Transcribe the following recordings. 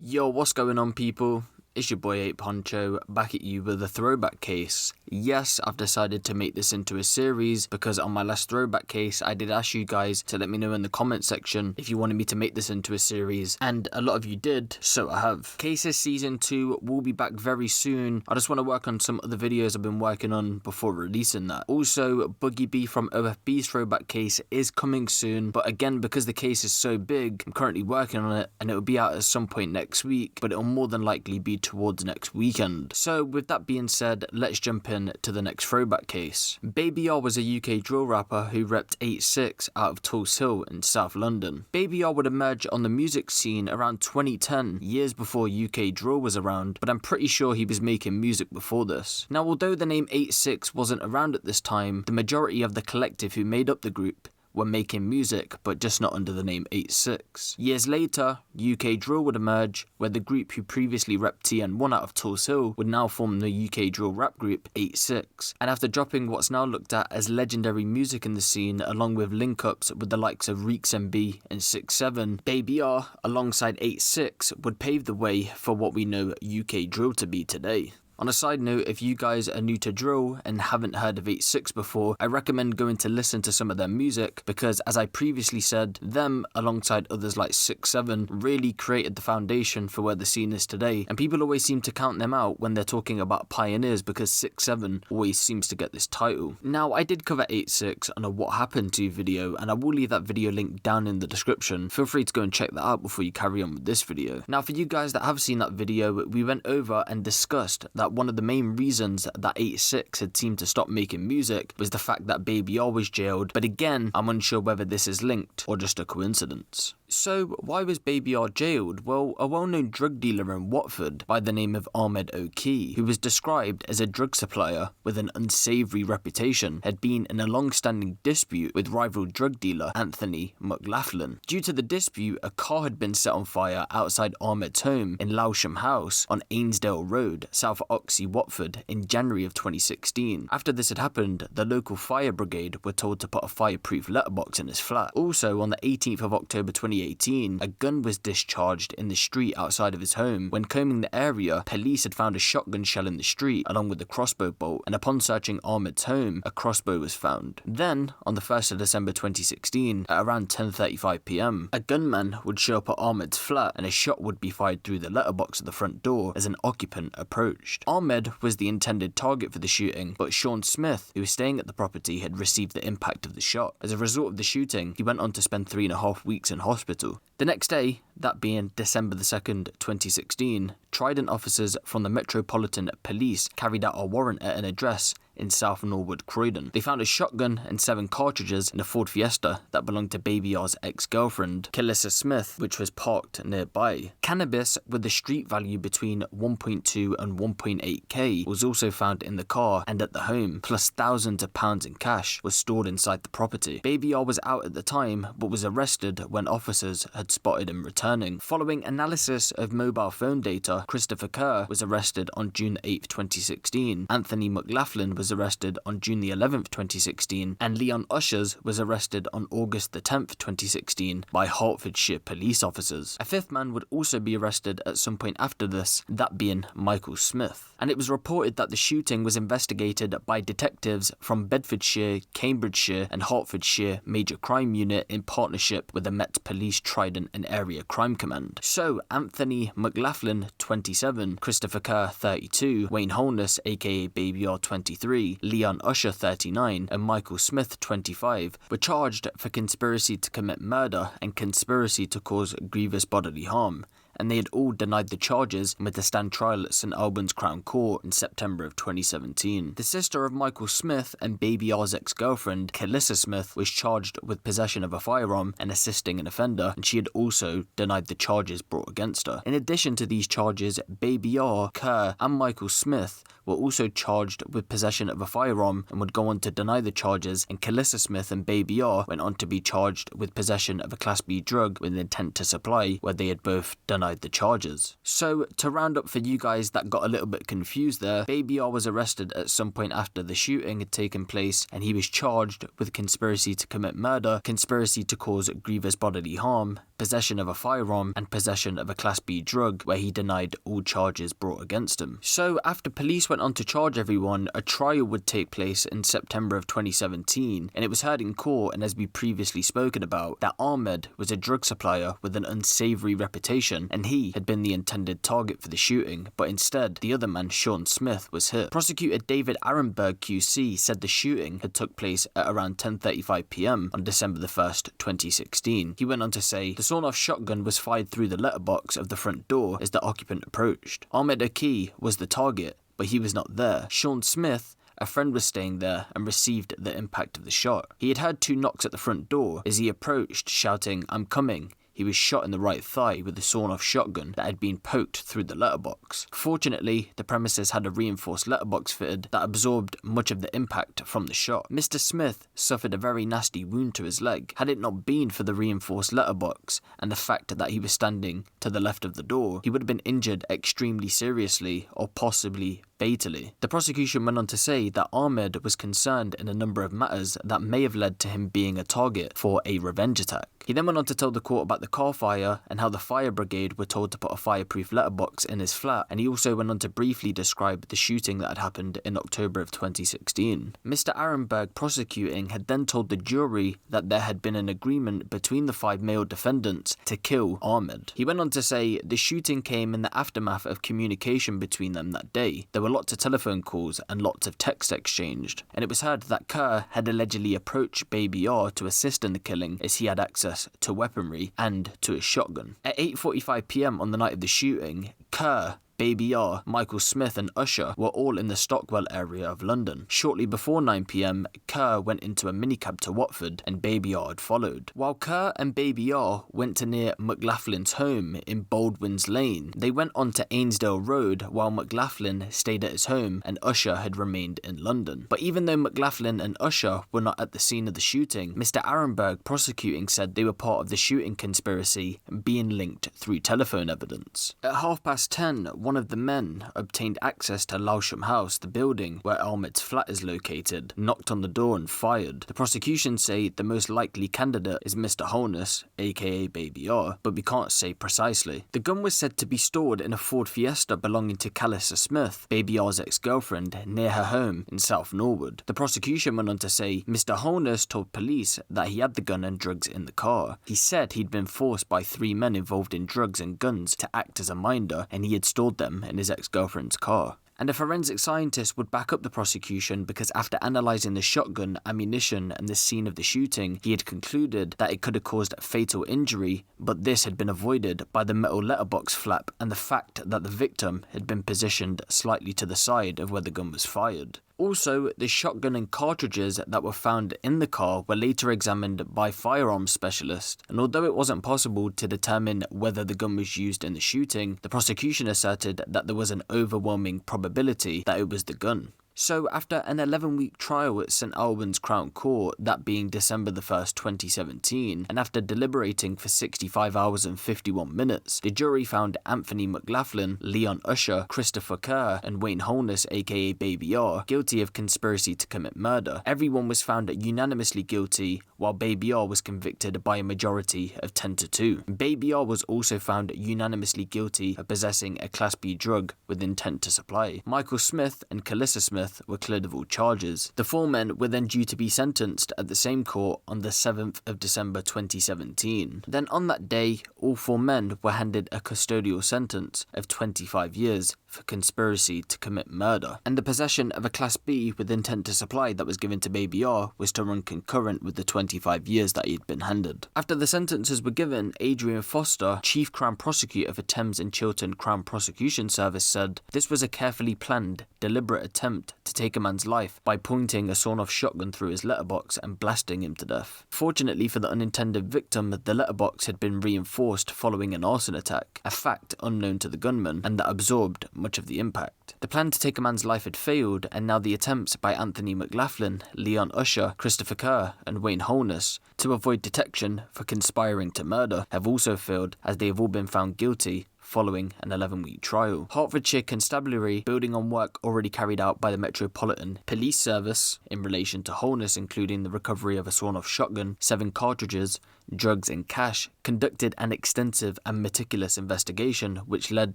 Yo, what's going on, people? It's your boy Huncho, back at you with a throwback case. Yes, I've decided to make this into a series because on my last throwback case I did ask you guys to let me know in the comment section if you wanted me to make this into a series, and a lot of you did, so I have. Cases season 2 will be back very soon. I just want to work on some other videos I've been working on before releasing that. Also, Boogie B from OFB's throwback case is coming soon, but again, because the case is so big, I'm currently working on it and it will be out at some point next week, but it will more than likely be towards next weekend. So with that being said, let's jump in to the next throwback case. Baby R was a UK drill rapper who repped 8-6 out of Tulse Hill in South London. Baby R would emerge on the music scene around 2010, years before UK drill was around, but I'm pretty sure he was making music before this. Now, although the name 8-6 wasn't around at this time, the majority of the collective who made up the group were making music, but just not under the name 8-6. Years later, UK Drill would emerge, where the group who previously repped TN1 out of Tulse Hill would now form the UK Drill rap group 8-6. And after dropping what's now looked at as legendary music in the scene, along with link-ups with the likes of Reeks MB and 6-7, Baby R, alongside 8-6, would pave the way for what we know UK Drill to be today. On a side note, if you guys are new to drill and haven't heard of 8-6 before, I recommend going to listen to some of their music because, as I previously said, them, alongside others like 6-7, really created the foundation for where the scene is today, and people always seem to count them out when they're talking about pioneers because 6-7 always seems to get this title. Now, I did cover 8-6 on a What Happened To video, and I will leave that video link down in the description. Feel free to go and check that out before you carry on with this video. Now, for you guys that have seen that video, we went over and discussed that one of the main reasons that 8-6 had seemed to stop making music was the fact that Baby R was jailed, but again, I'm unsure whether this is linked or just a coincidence. So, why was Baby R jailed? Well, a well-known drug dealer in Watford by the name of Ahmed O'Key, who was described as a drug supplier with an unsavoury reputation, had been in a long-standing dispute with rival drug dealer Anthony McLaughlin. Due to the dispute, a car had been set on fire outside Ahmed's home in Lowsham House on Ainsdale Road, South Oxley, Watford, in January of 2016. After this had happened, the local fire brigade were told to put a fireproof letterbox in his flat. Also, on the 18th of October 2018, a gun was discharged in the street outside of his home. When combing the area, police had found a shotgun shell in the street along with a crossbow bolt, and upon searching Ahmed's home, a crossbow was found. Then, on the 1st of December 2016, at around 10:35 PM, a gunman would show up at Ahmed's flat and a shot would be fired through the letterbox at the front door as an occupant approached. Ahmed was the intended target for the shooting, but Sean Smith, who was staying at the property, had received the impact of the shot. As a result of the shooting, he went on to spend 3.5 weeks in hospital. The next day, that being December 2nd, 2016, Trident officers from the Metropolitan Police carried out a warrant at an address in South Norwood, Croydon. They found a shotgun and 7 cartridges in a Ford Fiesta that belonged to Baby R's ex-girlfriend, Kelissa Smith, which was parked nearby. Cannabis with a street value between 1.2 and 1.8k was also found in the car and at the home, plus thousands of pounds in cash was stored inside the property. Baby R was out at the time, but was arrested when officers had spotted him returning. Following analysis of mobile phone data, Christopher Kerr was arrested on June 8th, 2016. Anthony McLaughlin was arrested on June the 11th, 2016, and Leon Ushers was arrested on August the 10th, 2016 by Hertfordshire police officers. A 5th man would also be arrested at some point after this, that being Michael Smith. And it was reported that the shooting was investigated by detectives from Bedfordshire, Cambridgeshire and Hertfordshire Major Crime Unit in partnership with the Met Police Trident and Area Crime Command. So, Anthony McLaughlin, 27, Christopher Kerr, 32, Wayne Holness aka Baby R, 23, Leon Usher, 39, and Michael Smith, 25, were charged for conspiracy to commit murder and conspiracy to cause grievous bodily harm, and they had all denied the charges and were to stand trial at St Albans Crown Court in September of 2017. The sister of Michael Smith and Baby R's ex-girlfriend, Kelissa Smith, was charged with possession of a firearm and assisting an offender, and she had also denied the charges brought against her. In addition to these charges, Baby R, Kerr, and Michael Smith were also charged with possession of a firearm and would go on to deny the charges, and Kelissa Smith and Baby R went on to be charged with possession of a Class B drug with intent to supply, where they had both denied the charges. So, to round up for you guys that got a little bit confused there, Baby R was arrested at some point after the shooting had taken place, and he was charged with conspiracy to commit murder, conspiracy to cause grievous bodily harm, possession of a firearm, and possession of a Class B drug, where he denied all charges brought against him. So after police went on to charge everyone, a trial would take place in September of 2017, and it was heard in court, and as we previously spoken about, that Ahmed was a drug supplier with an unsavoury reputation, and he had been the intended target for the shooting, but instead, the other man, Sean Smith, was hit. Prosecutor David Arenberg QC said the shooting had took place at around 10:35 PM on December the 1st, 2016. He went on to say, the sawn-off shotgun was fired through the letterbox of the front door as the occupant approached. Ahmed Aki was the target, but he was not there. Sean Smith, a friend, was staying there and received the impact of the shot. He had heard 2 knocks at the front door. As he approached, shouting, "I'm coming," he was shot in the right thigh with a sawn-off shotgun that had been poked through the letterbox. Fortunately, the premises had a reinforced letterbox fitted that absorbed much of the impact from the shot. Mr. Smith suffered a very nasty wound to his leg. Had it not been for the reinforced letterbox and the fact that he was standing to the left of the door, he would have been injured extremely seriously or possibly fatally. The prosecution went on to say that Ahmed was concerned in a number of matters that may have led to him being a target for a revenge attack. He then went on to tell the court about the car fire and how the fire brigade were told to put a fireproof letterbox in his flat, and he also went on to briefly describe the shooting that had happened in October of 2016. Mr. Arenberg prosecuting had then told the jury that there had been an agreement between the 5 male defendants to kill Ahmed. He went on to say the shooting came in the aftermath of communication between them that day. There were lots of telephone calls and lots of text exchanged, and it was heard that Kerr had allegedly approached Baby R to assist in the killing as he had access to weaponry and to a shotgun. At 8:45 PM on the night of the shooting, Kerr, Baby R, Michael Smith and Usher were all in the Stockwell area of London. Shortly before 9 PM, Kerr went into a minicab to Watford and Baby R had followed. While Kerr and Baby R went to near McLaughlin's home in Baldwin's Lane, they went on to Ainsdale Road while McLaughlin stayed at his home and Usher had remained in London. But even though McLaughlin and Usher were not at the scene of the shooting, Mr. Arenberg prosecuting said they were part of the shooting conspiracy being linked through telephone evidence. At 10:30, one of the men obtained access to Lewisham House, the building where Ahmed's flat is located, knocked on the door and fired. The prosecution say the most likely candidate is Mr. Holness, aka Baby R, but we can't say precisely. The gun was said to be stored in a Ford Fiesta belonging to Calissa Smith, Baby R's ex-girlfriend, near her home in South Norwood. The prosecution went on to say Mr. Holness told police that he had the gun and drugs in the car. He said he'd been forced by 3 men involved in drugs and guns to act as a minder, and he had stored them in his ex-girlfriend's car. And a forensic scientist would back up the prosecution because after analysing the shotgun, ammunition and the scene of the shooting, he had concluded that it could have caused fatal injury, but this had been avoided by the metal letterbox flap and the fact that the victim had been positioned slightly to the side of where the gun was fired. Also, the shotgun and cartridges that were found in the car were later examined by firearms specialists, and although it wasn't possible to determine whether the gun was used in the shooting, the prosecution asserted that there was an overwhelming probability that it was the gun. So after an 11-week trial at St Albans Crown Court, that being December the 1st, 2017, and after deliberating for 65 hours and 51 minutes, the jury found Anthony McLaughlin, Leon Usher, Christopher Kerr, and Wayne Holness, aka Baby R, guilty of conspiracy to commit murder. Everyone was found unanimously guilty, while Baby R was convicted by a majority of 10-2. Baby R was also found unanimously guilty of possessing a Class B drug with intent to supply. Michael Smith and Calissa Smith were cleared of all charges. The 4 men were then due to be sentenced at the same court on the 7th of December 2017. Then on that day, all 4 men were handed a custodial sentence of 25 years for conspiracy to commit murder. And the possession of a Class B with intent to supply that was given to Baby R was to run concurrent with the 25 years that he had been handed. After the sentences were given, Adrian Foster, Chief Crown Prosecutor for Thames and Chiltern Crown Prosecution Service, said, "This was a carefully planned, deliberate attempt to take a man's life by pointing a sawn-off shotgun through his letterbox and blasting him to death. Fortunately for the unintended victim, the letterbox had been reinforced following an arson attack, a fact unknown to the gunman, and that absorbed much of the impact. The plan to take a man's life had failed, and now the attempts by Anthony McLaughlin, Leon Usher, Christopher Kerr, and Wayne Holness to avoid detection for conspiring to murder have also failed, as they have all been found guilty following an 11-week trial. Hertfordshire Constabulary, building on work already carried out by the Metropolitan Police Service in relation to Holness, including the recovery of a sworn-off shotgun, 7 cartridges, drugs and cash, conducted an extensive and meticulous investigation which led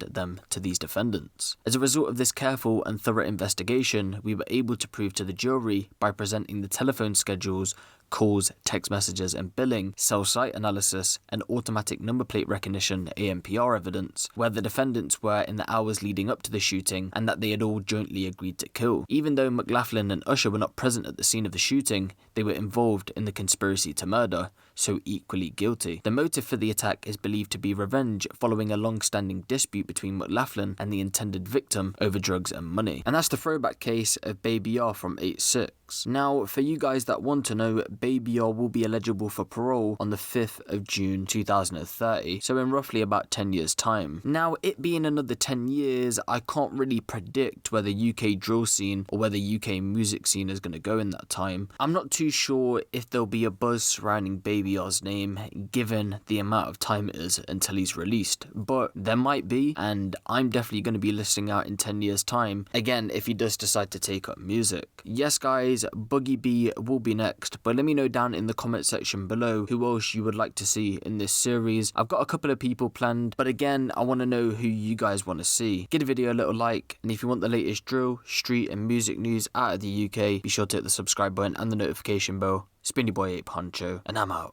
them to these defendants. As a result of this careful and thorough investigation, we were able to prove to the jury by presenting the telephone schedules, calls, text messages and billing, cell site analysis and automatic number plate recognition ANPR evidence, where the defendants were in the hours leading up to the shooting and that they had all jointly agreed to kill. Even though McLaughlin and Usher were not present at the scene of the shooting, they were involved in the conspiracy to murder, so equally guilty. The motive for the attack is believed to be revenge following a long-standing dispute between McLaughlin and the intended victim over drugs and money. And that's the throwback case of Baby R from 8-6. Now, for you guys that want to know, Baby R will be eligible for parole on the 5th of June 2030, so in roughly about 10 years time. Now, it being another 10 years, I can't really predict where the UK drill scene or where the UK music scene is going to go in that time. I'm not too sure if there'll be a buzz surrounding Baby R's name given the amount of time it is until he's released, but there might be, and I'm definitely going to be listening out in 10 years time, again if he does decide to take up music. Yes guys, Boogie B will be next, but let me know down in the comment section below who else you would like to see in this series. I've got a couple of people planned, but again I want to know who you guys want to see. Give the video a little like, and if you want the latest drill, street and music news out of the UK, be sure to hit the subscribe button and the notification bell. It's been your boy Ape Huncho, and I'm out.